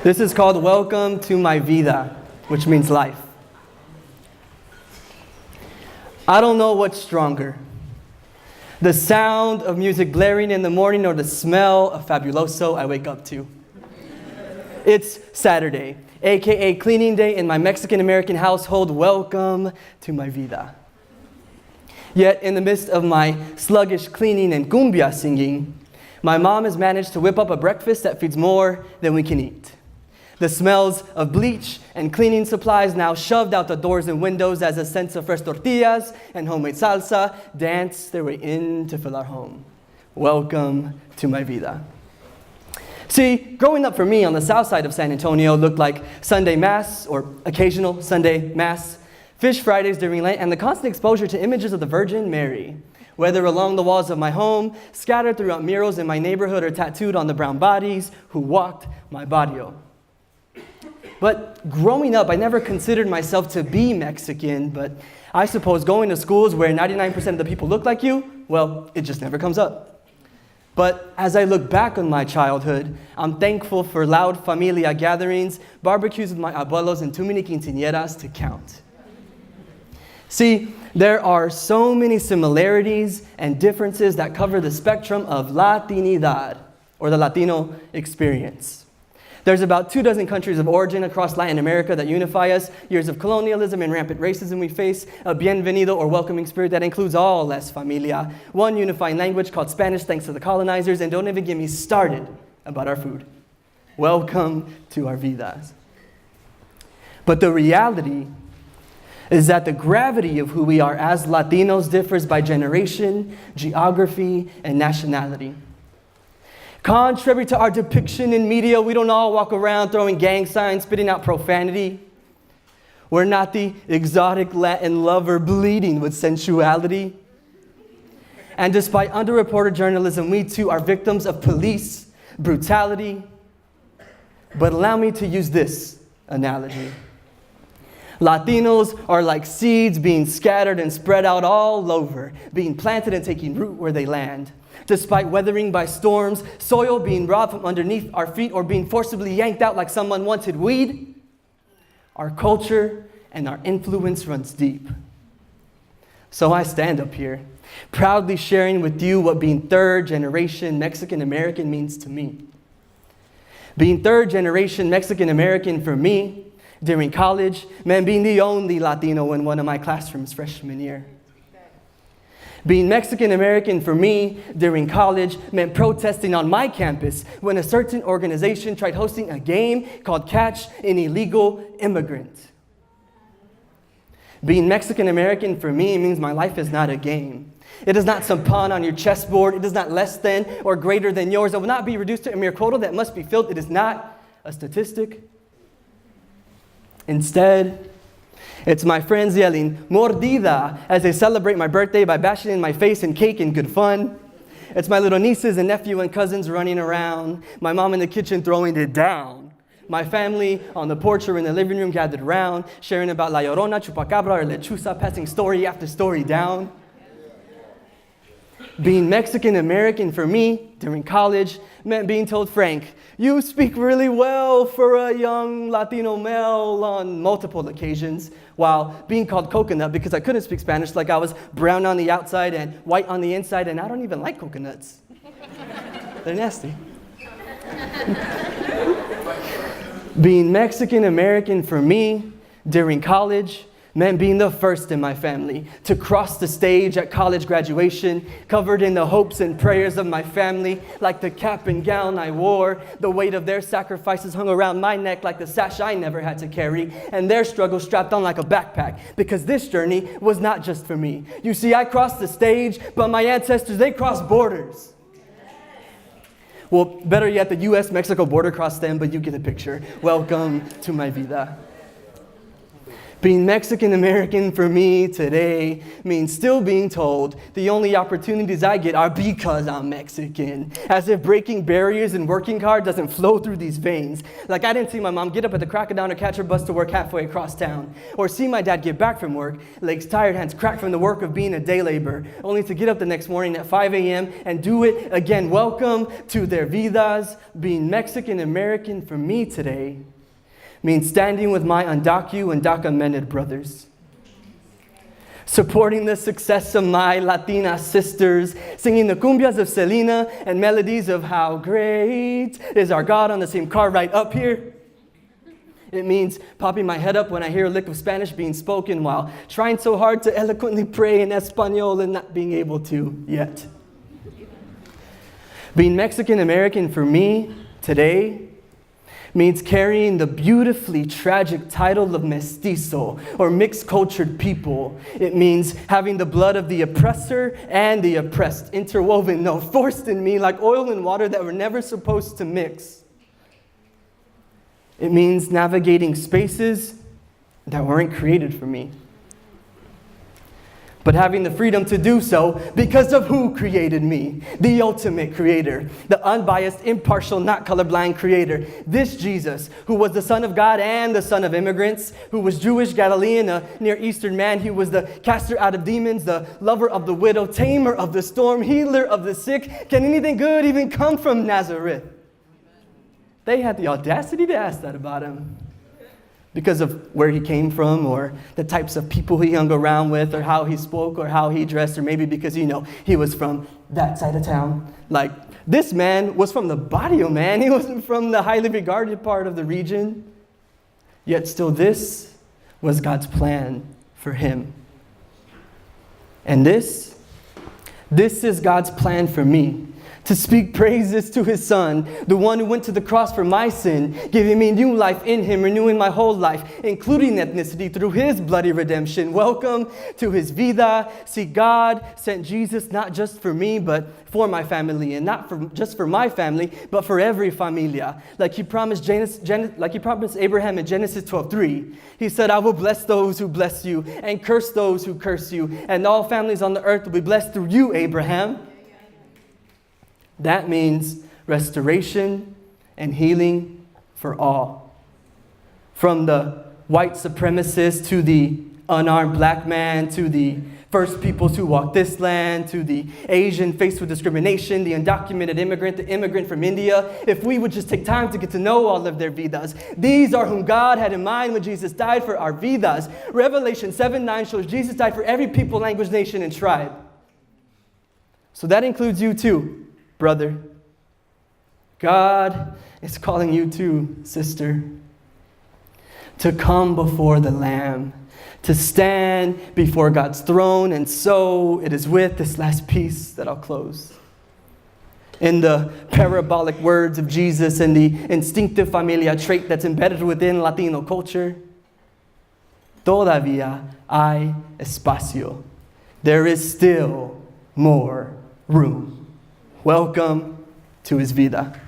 This is called Welcome to My Vida, which means life. I don't know what's stronger, the sound of music blaring in the morning or the smell of Fabuloso I wake up to. It's Saturday, aka cleaning day in my Mexican-American household. Welcome to my vida. Yet in the midst of my sluggish cleaning and cumbia singing, my mom has managed to whip up a breakfast that feeds more than we can eat. The smells of bleach and cleaning supplies now shoved out the doors and windows as a sense of fresh tortillas and homemade salsa dance their way in to fill our home. Welcome to my vida. See, growing up for me on the south side of San Antonio looked like Sunday Mass or occasional Sunday Mass, Fish Fridays during Lent, and the constant exposure to images of the Virgin Mary, whether along the walls of my home, scattered throughout murals in my neighborhood, or tattooed on the brown bodies who walked my barrio. But growing up, I never considered myself to be Mexican, but I suppose going to schools where 99% of the people look like you, well, it just never comes up. But as I look back on my childhood, I'm thankful for loud familia gatherings, barbecues with my abuelos, and too many quinceañeras to count. See, there are so many similarities and differences that cover the spectrum of Latinidad, or the Latino experience. There's about 24 countries of origin across Latin America that unify us, years of colonialism and rampant racism we face, a bienvenido or welcoming spirit that includes all las familia, one unifying language called Spanish thanks to the colonizers, and don't even get me started about our food. Welcome to our vidas. But the reality is that the gravity of who we are as Latinos differs by generation, geography, and nationality. Contrary to our depiction in media, we don't all walk around throwing gang signs, spitting out profanity. We're not the exotic Latin lover bleeding with sensuality. And despite underreported journalism, we too are victims of police brutality. But allow me to use this analogy. Latinos are like seeds being scattered and spread out all over, being planted and taking root where they land. Despite weathering by storms, soil being robbed from underneath our feet, or being forcibly yanked out like some unwanted weed, our culture and our influence runs deep. So I stand up here, proudly sharing with you what being third-generation Mexican-American means to me. Being third-generation Mexican-American for me, during college, meant being the only Latino in one of my classrooms freshman year. Being Mexican-American for me during college meant protesting on my campus when a certain organization tried hosting a game called Catch an Illegal Immigrant. Being Mexican-American for me means my life is not a game. It is not some pawn on your chessboard. It is not less than or greater than yours. It will not be reduced to a mere quota that must be filled. It is not a statistic. Instead, it's my friends yelling, "Mordida," as they celebrate my birthday by bashing in my face and cake and good fun. It's my little nieces and nephew and cousins running around, my mom in the kitchen throwing it down, my family on the porch or in the living room gathered around, sharing about La Llorona, Chupacabra, or Lechuza, passing story after story down. Being Mexican-American for me during college meant being told, "Frank, you speak really well for a young Latino male," on multiple occasions, while being called coconut because I couldn't speak Spanish, like I was brown on the outside and white on the inside, and I don't even like coconuts. They're nasty. Being Mexican-American for me during college meant being the first in my family to cross the stage at college graduation, covered in the hopes and prayers of my family, like the cap and gown I wore. The weight of their sacrifices hung around my neck like the sash I never had to carry, and their struggle strapped on like a backpack, because this journey was not just for me. You see, I crossed the stage, but my ancestors, they crossed borders. Well, better yet, the U.S.-Mexico border crossed them, but you get the picture. Welcome to my vida. Being Mexican American for me today means still being told the only opportunities I get are because I'm Mexican. As if breaking barriers and working hard doesn't flow through these veins. Like I didn't see my mom get up at the crack of dawn or catch her bus to work halfway across town. Or see my dad get back from work, legs tired, hands cracked from the work of being a day laborer, only to get up the next morning at 5 a.m. and do it again. Welcome to their vidas. Being Mexican American for me today means standing with my undocu and documented brothers, supporting the success of my Latina sisters, singing the cumbias of Selena and melodies of how great is our God on the same car right up here. It means popping my head up when I hear a lick of Spanish being spoken while trying so hard to eloquently pray in Espanol and not being able to yet. Being Mexican American for me today means carrying the beautifully tragic title of mestizo, or mixed cultured people. It means having the blood of the oppressor and the oppressed interwoven, no, forced in me like oil and water that were never supposed to mix. It means navigating spaces that weren't created for me, but having the freedom to do so because of who created me, the ultimate creator, the unbiased, impartial, not colorblind creator. This Jesus, who was the Son of God and the Son of immigrants, who was Jewish, Galilean, a Near Eastern man. He was the caster out of demons, the lover of the widow, tamer of the storm, healer of the sick. Can anything good even come from Nazareth? They had the audacity to ask that about him, because of where he came from, or the types of people he hung around with, or how he spoke, or how he dressed, or maybe because, he was from that side of town. Like, this man was from the barrio, man. He wasn't from the highly regarded part of the region. Yet still this was God's plan for him. And this is God's plan for me. To speak praises to his Son, the one who went to the cross for my sin, giving me new life in him, renewing my whole life, including ethnicity through his bloody redemption. Welcome to his vida. See, God sent Jesus not just for me, but for my family, and not just for my family, but for every familia. Like he promised Abraham in Genesis 12:3. He said, I will bless those who bless you and curse those who curse you, and all families on the earth will be blessed through you, Abraham. That means restoration and healing for all. From the white supremacist to the unarmed black man, to the first peoples who walked this land, to the Asian faced with discrimination, the undocumented immigrant, the immigrant from India. If we would just take time to get to know all of their vidas, these are whom God had in mind when Jesus died for our vidas. Revelation 7:9 shows Jesus died for every people, language, nation, and tribe. So that includes you too, brother. God is calling you too, sister, to come before the Lamb, to stand before God's throne. And so it is with this last piece that I'll close. In the parabolic words of Jesus and the instinctive familia trait that's embedded within Latino culture, todavía hay espacio. There is still more room. Welcome to his vida.